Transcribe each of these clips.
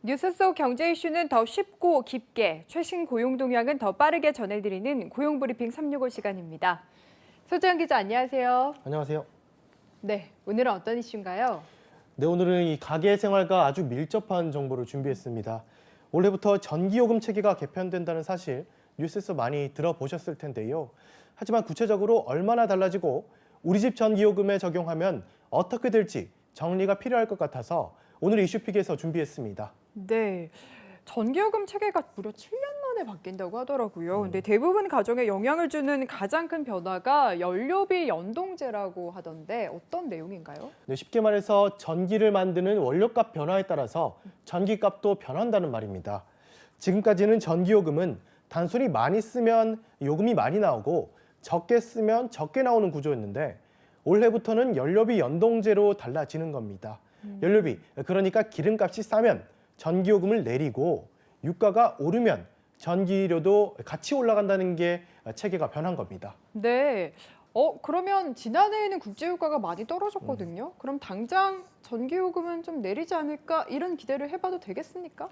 뉴스 속 경제 이슈는 더 쉽고 깊게, 최신 고용 동향은 더 빠르게 전해드리는 고용브리핑 365 시간입니다. 소재현 기자, 안녕하세요. 안녕하세요. 네, 오늘은 어떤 이슈인가요? 네, 오늘은 이 가계 생활과 아주 밀접한 정보를 준비했습니다. 올해부터 전기요금 체계가 개편된다는 사실 뉴스에서 많이 들어보셨을 텐데요. 하지만 구체적으로 얼마나 달라지고 우리 집 전기요금에 적용하면 어떻게 될지 정리가 필요할 것 같아서 오늘 이슈픽에서 준비했습니다. 네, 전기요금 체계가 무려 7년 만에 바뀐다고 하더라고요. 근데 대부분 가정에 영향을 주는 가장 큰 변화가 연료비 연동제라고 하던데 어떤 내용인가요? 네, 쉽게 말해서 전기를 만드는 원료값 변화에 따라서 전기값도 변한다는 말입니다. 지금까지는 전기요금은 단순히 많이 쓰면 요금이 많이 나오고 적게 쓰면 적게 나오는 구조였는데 올해부터는 연료비 연동제로 달라지는 겁니다. 연료비, 그러니까 기름값이 싸면 전기요금을 내리고 유가가 오르면 전기료도 같이 올라간다는 게 체계가 변한 겁니다. 네, 그러면 지난해에는 국제유가가 많이 떨어졌거든요. 그럼 당장 전기요금은 좀 내리지 않을까? 이런 기대를 해봐도 되겠습니까?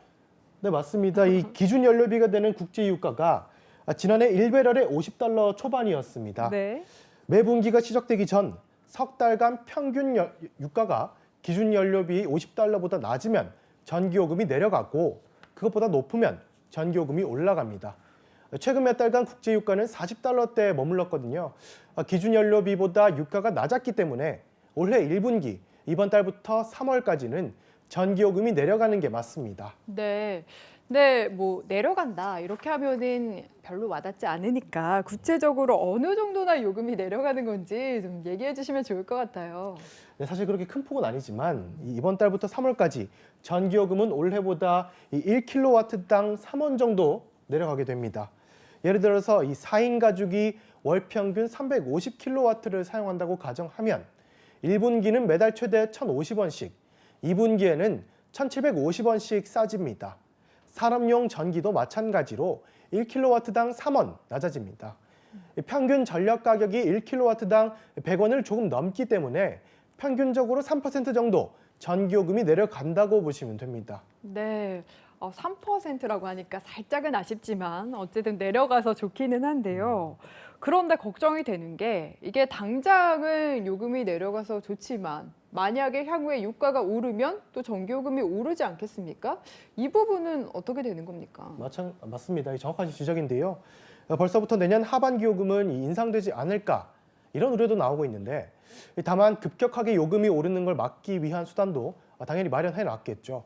네, 맞습니다. 이 기준 연료비가 되는 국제 유가가 지난해 1배럴에 $50 초반이었습니다. 네. 매분기가 시작되기 전 석 달간 평균 유가가 기준 연료비 $50보다 낮으면 전기요금이 내려가고 그것보다 높으면 전기요금이 올라갑니다. 최근 몇 달간 국제 유가는 $40대에 머물렀거든요. 기준 연료비보다 유가가 낮았기 때문에 올해 1분기 이번 달부터 3월까지는 전기요금이 내려가는 게 맞습니다. 네. 네, 뭐 내려간다 이렇게 하면은 별로 와닿지 않으니까 구체적으로 어느 정도나 요금이 내려가는 건지 좀 얘기해 주시면 좋을 것 같아요. 네, 사실 그렇게 큰 폭은 아니지만 이번 달부터 3월까지 전기요금은 올해보다 1kW당 3원 정도 내려가게 됩니다. 예를 들어서 이 4인 가족이 월 평균 350kW를 사용한다고 가정하면 1분기는 매달 최대 1,050원씩, 2분기에는 1,750원씩 싸집니다. 산업용 전기도 마찬가지로 1kW당 3원 낮아집니다. 평균 전력 가격이 1kW당 100원을 조금 넘기 때문에 평균적으로 3% 정도 전기요금이 내려간다고 보시면 됩니다. 네. 3%라고 하니까 살짝은 아쉽지만 어쨌든 내려가서 좋기는 한데요. 그런데 걱정이 되는 게 이게 당장은 요금이 내려가서 좋지만 만약에 향후에 유가가 오르면 또 전기요금이 오르지 않겠습니까? 이 부분은 어떻게 되는 겁니까? 맞습니다. 정확하신 지적인데요. 벌써부터 내년 하반기 요금은 인상되지 않을까 이런 우려도 나오고 있는데 다만 급격하게 요금이 오르는 걸 막기 위한 수단도 당연히 마련해 놨겠죠.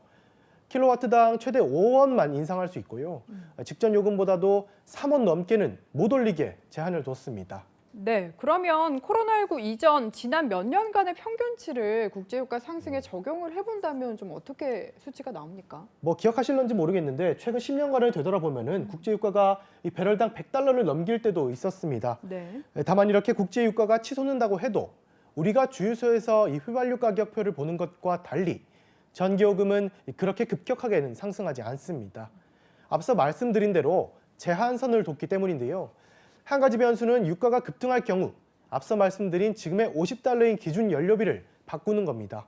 킬로와트당 최대 5원만 인상할 수 있고요. 직전 요금보다도 3원 넘게는 못 올리게 제한을 뒀습니다. 네, 그러면 코로나19 이전 지난 몇 년간의 평균치를 국제유가 상승에 적용을 해본다면 좀 어떻게 수치가 나옵니까? 뭐 기억하실런지 모르겠는데 최근 10년간을 되돌아보면은 국제유가가 이 배럴당 $100를 넘길 때도 있었습니다. 네. 다만 이렇게 국제유가가 치솟는다고 해도 우리가 주유소에서 이 휘발유 가격표를 보는 것과 달리 전기요금은 그렇게 급격하게는 상승하지 않습니다. 앞서 말씀드린 대로 제한선을 뒀기 때문인데요. 한 가지 변수는 유가가 급등할 경우 앞서 말씀드린 지금의 $50인 기준 연료비를 바꾸는 겁니다.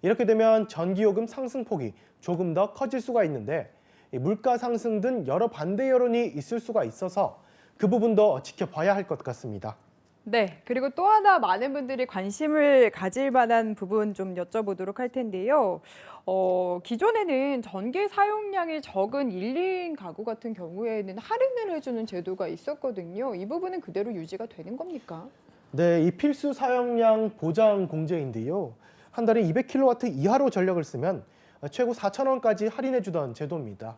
이렇게 되면 전기요금 상승폭이 조금 더 커질 수가 있는데 물가 상승 등 여러 반대 여론이 있을 수가 있어서 그 부분도 지켜봐야 할 것 같습니다. 네, 그리고 또 하나 많은 분들이 관심을 가질 만한 부분 좀 여쭤보도록 할 텐데요. 기존에는 전기 사용량이 적은 1, 2인 가구 같은 경우에는 할인을 해주는 제도가 있었거든요. 이 부분은 그대로 유지가 되는 겁니까? 네, 이 필수 사용량 보장 공제인데요. 한 달에 200kW 이하로 전력을 쓰면 최고 4,000원까지 할인해주던 제도입니다.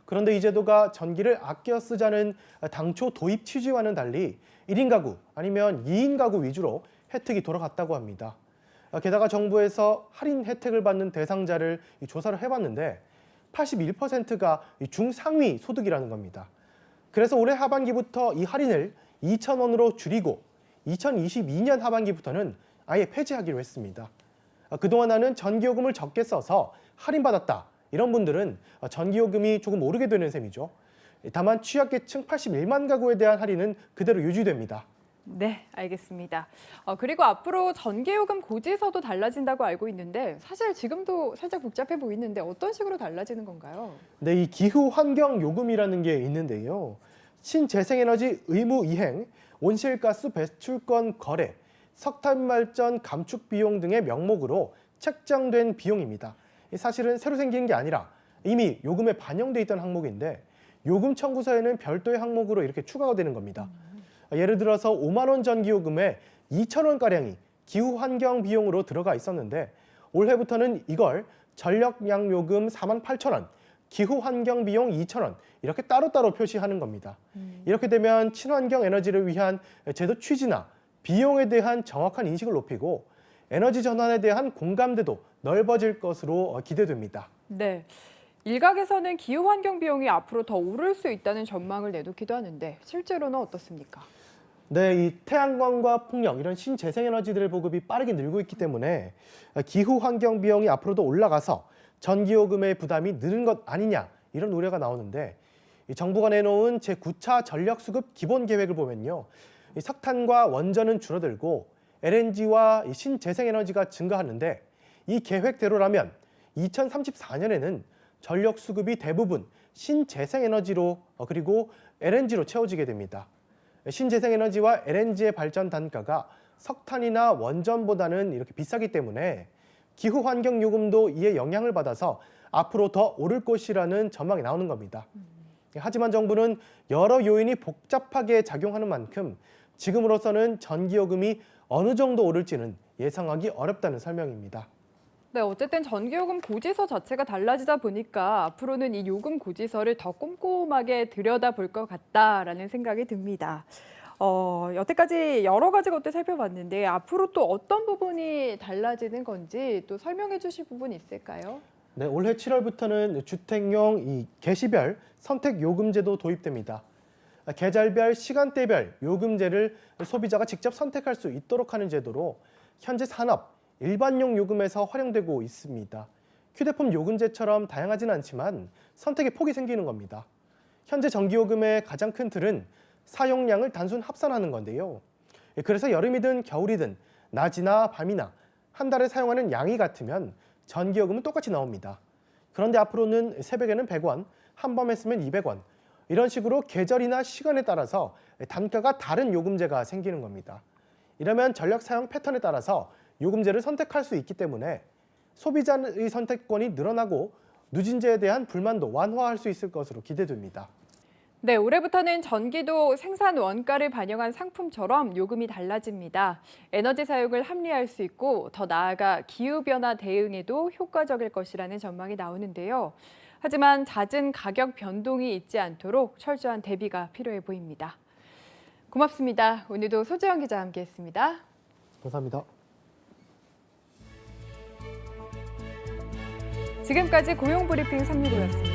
그런데 이 제도가 전기를 아껴 쓰자는 당초 도입 취지와는 달리 1인 가구 아니면 2인 가구 위주로 혜택이 돌아갔다고 합니다. 게다가 정부에서 할인 혜택을 받는 대상자를 조사를 해봤는데 81%가 중상위 소득이라는 겁니다. 그래서 올해 하반기부터 이 할인을 2,000원으로 줄이고 2022년 하반기부터는 아예 폐지하기로 했습니다. 그동안 나는 전기요금을 적게 써서 할인받았다. 이런 분들은 전기요금이 조금 오르게 되는 셈이죠. 다만 취약계층 81만 가구에 대한 할인은 그대로 유지됩니다. 네, 알겠습니다. 그리고 앞으로 전기요금 고지서도 달라진다고 알고 있는데 사실 지금도 살짝 복잡해 보이는데 어떤 식으로 달라지는 건가요? 네, 이 기후 환경 요금이라는 게 있는데요. 신재생에너지 의무 이행, 온실가스 배출권 거래, 석탄 발전 감축 비용 등의 명목으로 책정된 비용입니다. 사실은 새로 생긴 게 아니라 이미 요금에 반영돼 있던 항목인데 요금 청구서에는 별도의 항목으로 이렇게 추가가 되는 겁니다. 예를 들어서 5만 원 전기요금에 2천 원가량이 기후 환경 비용으로 들어가 있었는데 올해부터는 이걸 전력량 요금 4만 8천 원, 기후 환경 비용 2천 원 이렇게 따로따로 표시하는 겁니다. 이렇게 되면 친환경 에너지를 위한 제도 취지나 비용에 대한 정확한 인식을 높이고 에너지 전환에 대한 공감대도 넓어질 것으로 기대됩니다. 네. 일각에서는 기후 환경 비용이 앞으로 더 오를 수 있다는 전망을 내놓기도 하는데 실제로는 어떻습니까? 네, 이 태양광과 풍력 이런 신재생에너지들의 보급이 빠르게 늘고 있기 때문에 기후 환경 비용이 앞으로도 올라가서 전기요금의 부담이 느는 것 아니냐 이런 우려가 나오는데 이 정부가 내놓은 제9차 전력수급 기본 계획을 보면요, 이 석탄과 원전은 줄어들고 LNG와 신재생에너지가 증가하는데 이 계획대로라면 2034년에는 전력 수급이 대부분 신재생에너지로 그리고 LNG로 채워지게 됩니다. 신재생에너지와 LNG의 발전 단가가 석탄이나 원전보다는 이렇게 비싸기 때문에 기후 환경 요금도 이에 영향을 받아서 앞으로 더 오를 것이라는 전망이 나오는 겁니다. 하지만 정부는 여러 요인이 복잡하게 작용하는 만큼 지금으로서는 전기요금이 어느 정도 오를지는 예상하기 어렵다는 설명입니다. 네, 어쨌든 전기요금 고지서 자체가 달라지다 보니까 앞으로는 이 요금 고지서를 더 꼼꼼하게 들여다볼 것 같다라는 생각이 듭니다. 여태까지 여러 가지 것들 살펴봤는데 앞으로 또 어떤 부분이 달라지는 건지 또 설명해 주실 부분 있을까요? 네, 올해 7월부터는 주택용 이 계시별 선택 요금제도 도입됩니다. 계절별, 시간대별 요금제를 소비자가 직접 선택할 수 있도록 하는 제도로 현재 산업, 일반용 요금에서 활용되고 있습니다. 휴대폰 요금제처럼 다양하진 않지만 선택의 폭이 생기는 겁니다. 현재 전기요금의 가장 큰 틀은 사용량을 단순 합산하는 건데요. 그래서 여름이든 겨울이든 낮이나 밤이나 한 달에 사용하는 양이 같으면 전기요금은 똑같이 나옵니다. 그런데 앞으로는 새벽에는 100원, 한밤에 쓰면 200원 이런 식으로 계절이나 시간에 따라서 단가가 다른 요금제가 생기는 겁니다. 이러면 전력 사용 패턴에 따라서 요금제를 선택할 수 있기 때문에 소비자의 선택권이 늘어나고 누진제에 대한 불만도 완화할 수 있을 것으로 기대됩니다. 네, 올해부터는 전기도 생산 원가를 반영한 상품처럼 요금이 달라집니다. 에너지 사용을 합리화할 수 있고 더 나아가 기후변화 대응에도 효과적일 것이라는 전망이 나오는데요. 하지만 잦은 가격 변동이 있지 않도록 철저한 대비가 필요해 보입니다. 고맙습니다. 오늘도 소재영 기자와 함께했습니다. 감사합니다. 지금까지 고용브리핑 365였습니다.